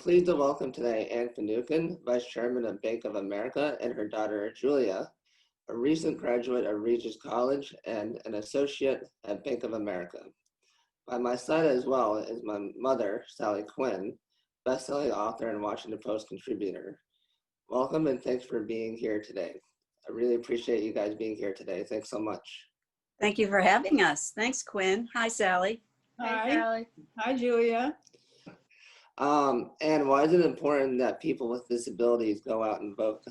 pleased to welcome today Anne Finucane, Vice Chairman of Bank of America, and her daughter Julia, a recent graduate of Regis College and an associate at Bank of America. By my side as well is my mother, Sally Quinn, best-selling author and Washington Post contributor. Welcome and thanks for being here today. I really appreciate you guys being here today. Thanks so much. Thank you for having us. Thanks, Quinn. Hi, Sally. Hi, Sally. Hi, Julia. And why is it important that people with disabilities go out and vote?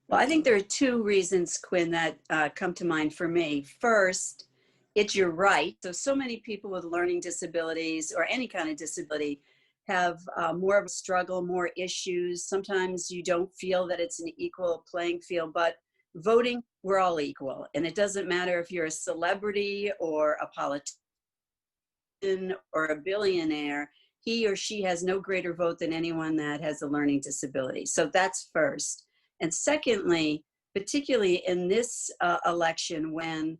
Well, I think there are two reasons, Quinn, that come to mind for me. First, it's your right. So many people with learning disabilities or any kind of disability have more of a struggle, more issues. Sometimes you don't feel that it's an equal playing field, but voting, we're all equal. And it doesn't matter if you're a celebrity or a politician or a billionaire. He or she has no greater vote than anyone that has a learning disability. So that's first. And secondly, particularly in this election, when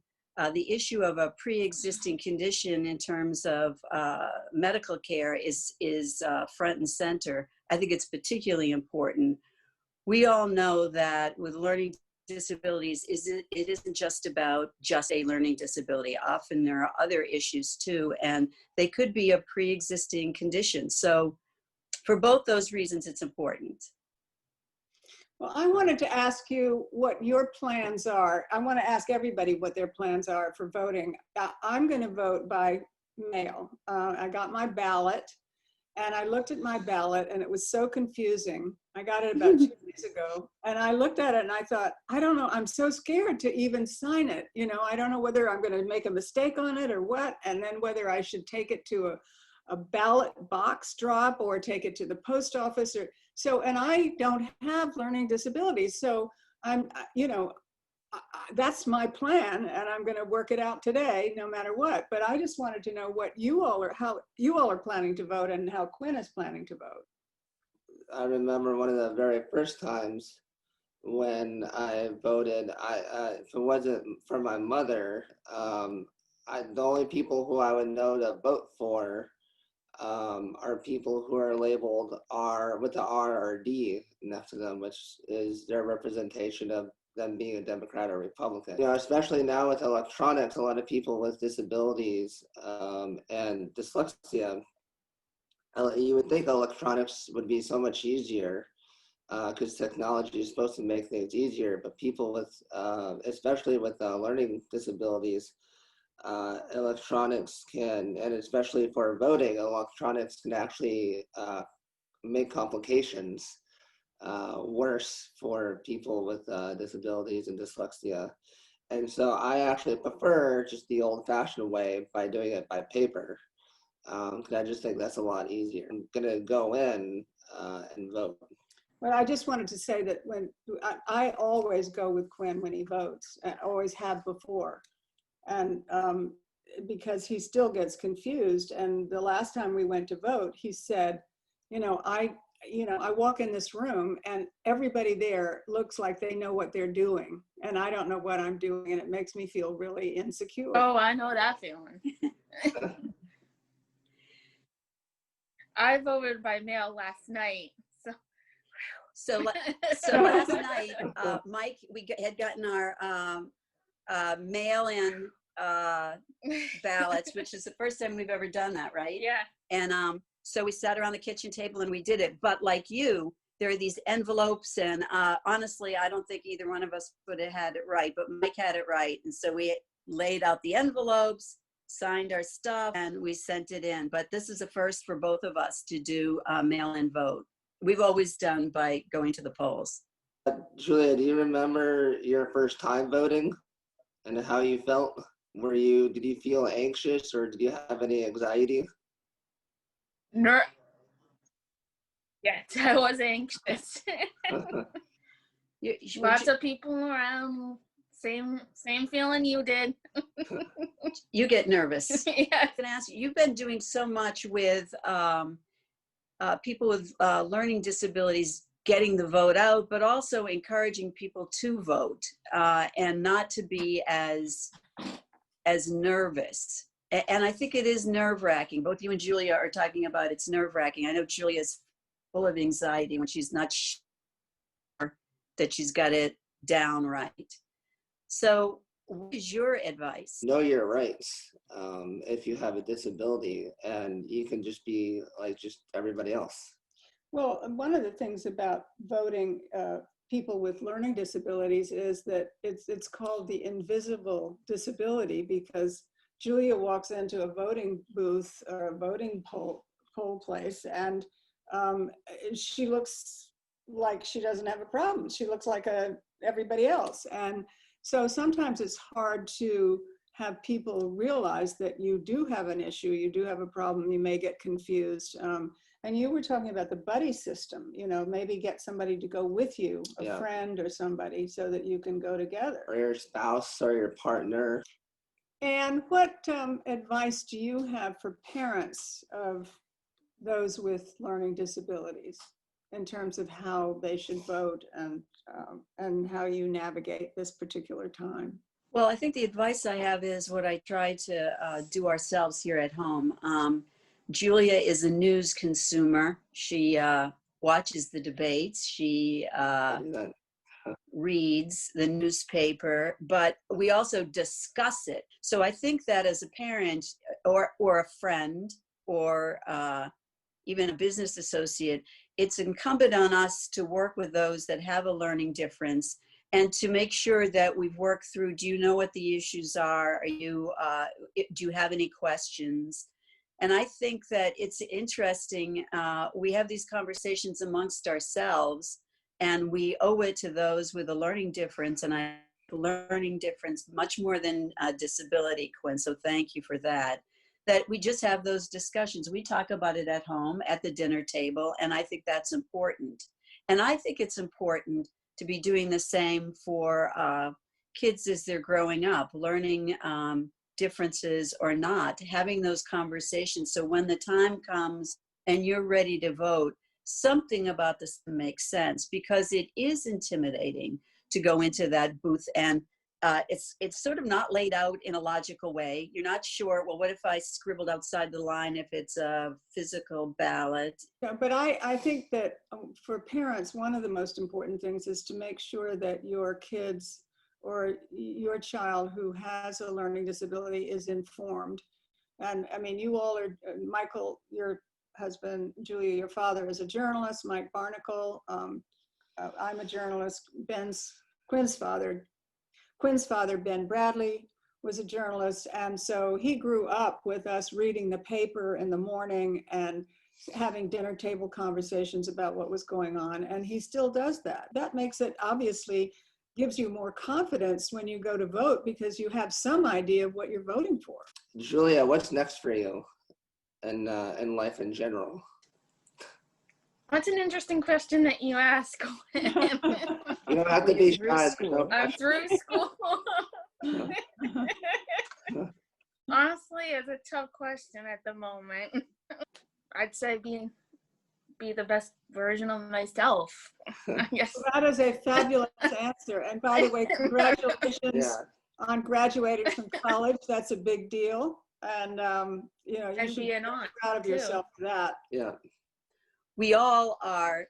the issue of a pre-existing condition in terms of medical care is front and center, I think it's particularly important. We all know that with learning disabilities, it isn't just about just a learning disability. Often there are other issues too, and they could be a pre-existing condition. So for both those reasons, it's important. Well, I wanted to ask you what your plans are. I want to ask everybody what their plans are for voting. I'm going to vote by mail. I got my ballot and I looked at my ballot and it was so confusing. I got it about 2 days ago and I looked at it and I thought, I don't know, I'm so scared to even sign it. You know, I don't know whether I'm going to make a mistake on it or what, and then whether I should take it to a ballot box drop or take it to the post office or so. And I don't have learning disabilities. So I'm, you know, that's my plan and I'm going to work it out today no matter what. But I just wanted to know what you all are, how you all are planning to vote and how Quinn is planning to vote. I remember one of the very first times when I voted, if it wasn't for my mother, the only people who I would know to vote for are people who are labeled R with the R or D next to them, which is their representation of them being a Democrat or Republican. You know, especially now with electronics, a lot of people with disabilities and dyslexia, you would think electronics would be so much easier because technology is supposed to make things easier, but people with, especially with learning disabilities, electronics can, and especially for voting, electronics can actually make complications worse for people with disabilities and dyslexia. And so I actually prefer just the old-fashioned way by doing it by paper. Because I just think that's a lot easier. I'm gonna go in and vote. Well, I just wanted to say that when I always go with Quinn when he votes, and always have before. And because he still gets confused. And the last time we went to vote, he said, I walk in this room and everybody there looks like they know what they're doing. And I don't know what I'm doing. And it makes me feel really insecure. Oh, I know that feeling. I voted by mail last night. So last night, Mike, we had gotten our mail-in ballots, which is the first time we've ever done that, right? Yeah. And so we sat around the kitchen table and we did it. But like you, there are these envelopes, and honestly, I don't think either one of us would have had it right, but Mike had it right. And so we laid out the envelopes, signed our stuff, and we sent it in. But this is a first for both of us to do a mail-in vote. We've always done by going to the polls. Julia, do you remember your first time voting and how you felt? Did you feel anxious or did you have any anxiety? Yes, I was anxious. Lots of people around, same feeling you did. You get nervous. Yeah. I can ask you, you've been doing so much with people with learning disabilities getting the vote out, but also encouraging people to vote and not to be as nervous. And I think it is nerve-wracking. Both you and Julia are talking about it's nerve-wracking. I know Julia's full of anxiety when she's not sure that she's got it down right. So what is your advice? Know your rights if you have a disability, and you can just be like just everybody else. Well, one of the things about voting people with learning disabilities is that it's called the invisible disability, because Julia walks into a voting booth or a voting poll place, and she looks like she doesn't have a problem. She looks like everybody else. And so sometimes it's hard to have people realize that you do have an issue, you do have a problem, you may get confused. And you were talking about the buddy system, you know, maybe get somebody to go with you, a friend or somebody, so that you can go together. Or your spouse or your partner. And what advice do you have for parents of those with learning disabilities in terms of how they should vote and how you navigate this particular time? Well, I think the advice I have is what I try to do ourselves here at home. Julia is a news consumer. She watches the debates. She reads the newspaper, but we also discuss it. So I think that as a parent or a friend or even a business associate, it's incumbent on us to work with those that have a learning difference and to make sure that we've worked through, do you know what the issues are? Do you have any questions? And I think that it's interesting, we have these conversations amongst ourselves, and we owe it to those with a learning difference, and I learning difference much more than disability, Quinn, so thank you for that. That we just have those discussions. We talk about it at home, at the dinner table, and I think that's important. And I think it's important to be doing the same for kids as they're growing up, learning differences or not, having those conversations. So when the time comes and you're ready to vote, something about this makes sense, because it is intimidating to go into that booth, and it's sort of not laid out in a logical way. You're not sure, well, what if I scribbled outside the line if it's a physical ballot? Yeah, but I think that for parents, one of the most important things is to make sure that your kids or your child who has a learning disability is informed. And I mean, you all are, Michael, your husband, Julia, your father is a journalist, Mike Barnicle, I'm a journalist, Quinn's father, Ben Bradlee, was a journalist. And so he grew up with us reading the paper in the morning and having dinner table conversations about what was going on. And he still does that. That makes it, obviously, gives you more confidence when you go to vote, because you have some idea of what you're voting for. Julia, what's next for you in life in general? That's an interesting question that you ask. You don't have to be shy. I'm through school. Honestly, it's a tough question at the moment. I'd say be the best version of myself, I guess. That is a fabulous answer. And by the way, congratulations on graduating from college. That's a big deal. And you know, you should be proud of yourself for that. Yeah. We all are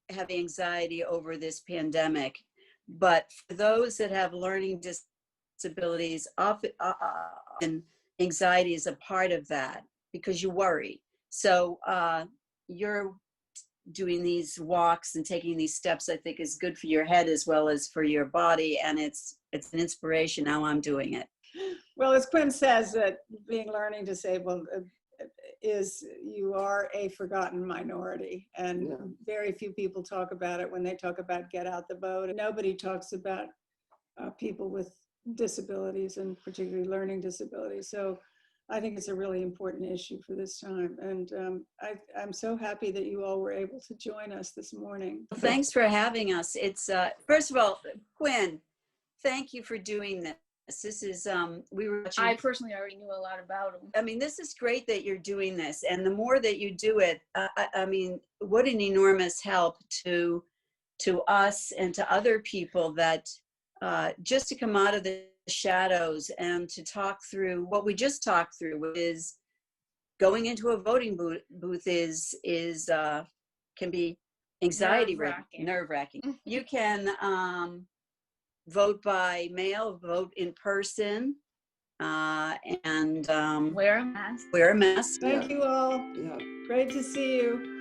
have anxiety over this pandemic, but for those that have learning disabilities, often anxiety is a part of that, because you worry. So you're doing these walks and taking these steps, I think, is good for your head as well as for your body, and it's an inspiration how I'm doing it. Well, as Quinn says, that being learning disabled is, you are a forgotten minority, and very few people talk about it when they talk about get out the vote. Nobody talks about people with disabilities, and particularly learning disabilities. So I think it's a really important issue for this time. And I'm so happy that you all were able to join us this morning. Thanks for having us. It's first of all, Quinn, thank you for doing this. This is, I personally already knew a lot about them. I mean, this is great that you're doing this. And the more that you do it, I mean, what an enormous help to us and to other people, that just to come out of the shadows and to talk through what we just talked through, which is going into a voting booth can be anxiety, nerve-wracking. You can vote by mail, vote in person, and Wear a mask. wear a mask. Thank you all. Yeah. Great to see you.